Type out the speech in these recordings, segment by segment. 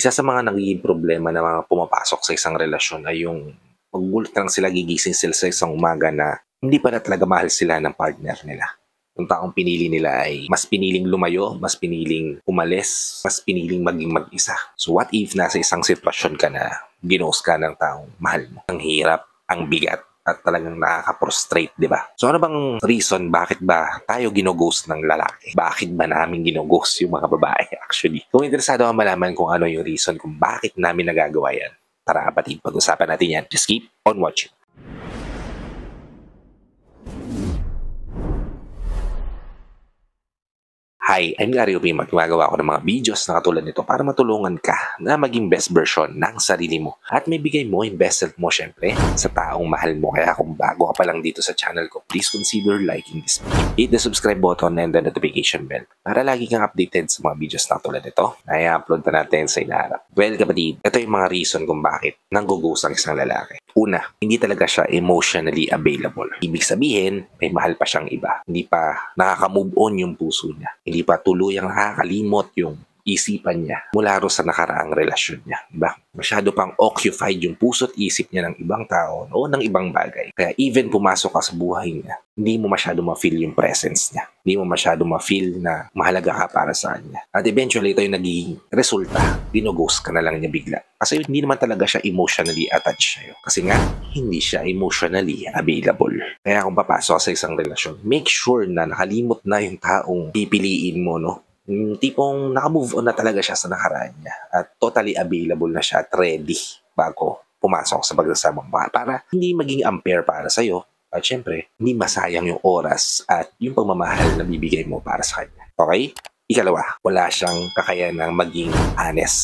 Isa sa mga nagiging problema na mga pumapasok sa isang relasyon ay yung magugulat lang sila, gigising sila sa isang umaga na hindi pala talaga mahal sila ng partner nila. Yung taong pinili nila ay mas piniling lumayo, mas piniling umalis, mas piniling maging mag-isa. So what if nasa isang sitwasyon ka na ginost ka ng taong mahal mo? Ang hirap, ang bigat, at talagang nakaka-frustrate, di ba? So ano bang reason bakit ba tayo ginoghost ng lalaki? Bakit ba namin ginoghost yung mga babae actually? Kung interesado ka malaman kung ano yung reason kung bakit namin nagagawa yan, tara kapatid, pag-usapan natin yan. Just keep on watching. Hi, I'm Gary Ubim at gumagawa ako ng mga videos na katulad nito para matulungan ka na maging best version ng sarili mo. At may bigay mo yung best self mo syempre sa taong mahal mo. Kaya kung bago ka pa lang dito sa channel ko, please consider liking this video. Hit the subscribe button and the notification bell para lagi kang updated sa mga videos na katulad nito na i-upload na natin sa inaharap. Well kapatid, ito yung mga reason kung bakit nanggugusto ang isang lalaki. Una, hindi talaga siya emotionally available. Ibig sabihin, may mahal pa siyang iba. Hindi pa nakaka-move on yung puso niya. Hindi pa tuluyang nakakalimot yung isipan niya mula ro sa nakaraang relasyon niya. Diba? Masyado pang occupied yung puso at isip niya ng ibang tao o ng ibang bagay. Kaya even pumasok ka sa buhay niya, hindi mo masyado ma-feel yung presence niya. Hindi mo masyado ma-feel na mahalaga ka para sa kanya. At eventually, ito yung naging resulta. Ginoghost ka na lang niya bigla. Kasi hindi naman talaga siya emotionally attached sa'yo. Kasi nga, hindi siya emotionally available. Kaya kung papasok ka sa isang relasyon, make sure na nakalimot na yung taong pipiliin mo, no? Yung tipong naka-move on na talaga siya sa nakaraan niya at totally available na siya at ready bago pumasok sa pagsasamang para hindi maging unfair para sa'yo at syempre, hindi masayang yung oras at yung pagmamahal na bibigay mo para sa kanya. Okay? Ikalawa, wala siyang kakayanang maging honest.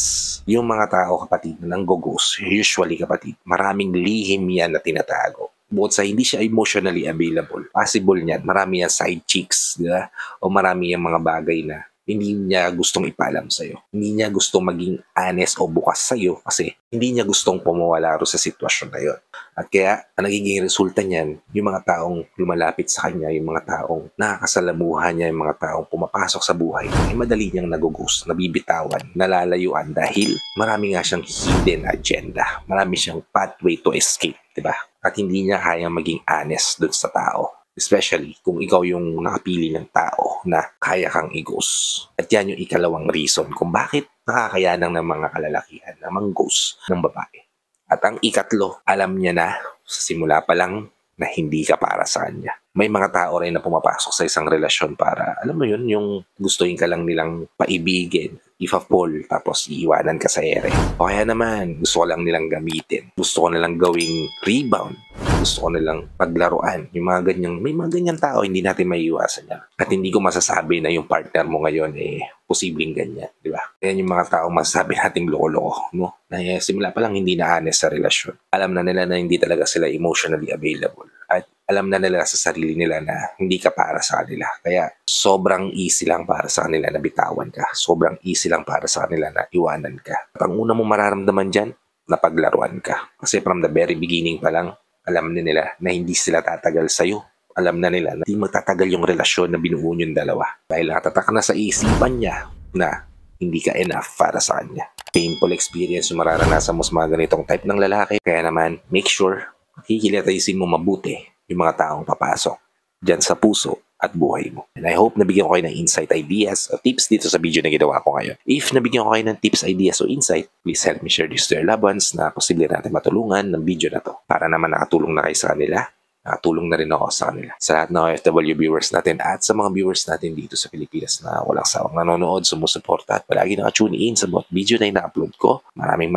Yung mga tao kapatid na nang-ghost, usually kapatid, maraming lihim yan na tinatago. Bukod sa hindi siya emotionally available, possible niyan, marami yan side chicks, diba? O marami yung mga bagay na hindi niya gustong ipaalam sa'yo. Hindi niya gustong maging honest o bukas sa'yo kasi hindi niya gustong pumawala ro sa sitwasyon na yun. At kaya, ang nagiging resulta niyan, yung mga taong lumalapit sa kanya, yung mga taong nakakasalamuhan niya, yung mga taong pumapasok sa buhay, ay madali niyang nagugust, nabibitawan, nalalayuan dahil marami nga siyang hidden agenda. Marami siyang pathway to escape, diba? At hindi niya kayang maging honest dun sa tao. Especially kung ikaw yung nakapili ng tao na kaya kang i-ghost. At yan yung ikalawang reason kung bakit nakakayanang ng mga kalalakihan na mang-ghost ng babae. At ang ikatlo, alam niya na sa simula pa lang na hindi ka para sa kanya. May mga tao rin na pumapasok sa isang relasyon para, alam mo yun, yung gustuin ka lang nilang paibigin, ifa-fall, tapos iiwanan ka sa ere. O kaya naman, gusto ko lang nilang gamitin. Gusto ko nilang gawing rebound. Gusto ko nilang paglaruan. Yung mga ganyang, may mga ganyang tao, hindi natin maiiwasan yan. At hindi ko masasabi na yung partner mo ngayon posibleng ganyan, di ba? Yan yung mga tao masasabi nating loko-loko, no? Na simula pa lang hindi na honest sa relasyon. Alam na nila na hindi talaga sila emotionally available. At alam na nila sa sarili nila na hindi ka para sa kanila. Kaya sobrang easy lang para sa kanila na bitawan ka. Sobrang easy lang para sa kanila na iwanan ka. At ang una mong mararamdaman dyan, na paglaruan ka. Kasi from the very beginning pa lang, alam na nila na hindi sila tatagal sa'yo. Alam na nila na hindi magtatagal yung relasyon na binuo yung dalawa. Dahil natatak na sa isipan niya na hindi ka enough para sa kanya. Painful experience yung mararanasan mo sa mga ganitong type ng lalaki. Kaya naman, make sure kikilatisin mo mabuti yung mga taong papasok dyan sa puso at buhay mo. And I hope nabigyan ko kayo ng insight, ideas, o tips dito sa video na ginawa ko ngayon. If nabigyan ko kayo ng tips, ideas, o insight, please help me share this to your loved ones na posible natin matulungan ng video na to. Para naman nakatulong na kayo sa kanila, nakatulong na rin ako sa kanila. Sa lahat ng OFW viewers natin at sa mga viewers natin dito sa Pilipinas na walang sawang nanonood, sumusuporta at palagi nakatune in sa bawat video na ina-upload ko. Maraming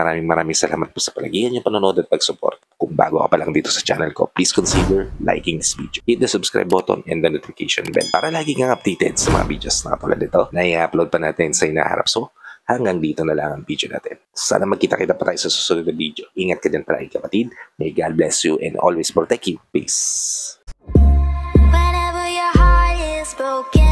salamat po sa palagihan yung panonood at pag-support. Kung bago ka pa lang dito sa channel ko, please consider liking this video. Hit the subscribe button and the notification bell para lagi kang updated sa mga videos na katulad nito na i-upload pa natin sa inaharap. So, hanggang dito na lang ang video natin. Sana magkita-kita pa tayo sa susunod na video. Ingat ka dyan palagi kapatid. May God bless you and always protect you. Peace. Whenever your heart is broken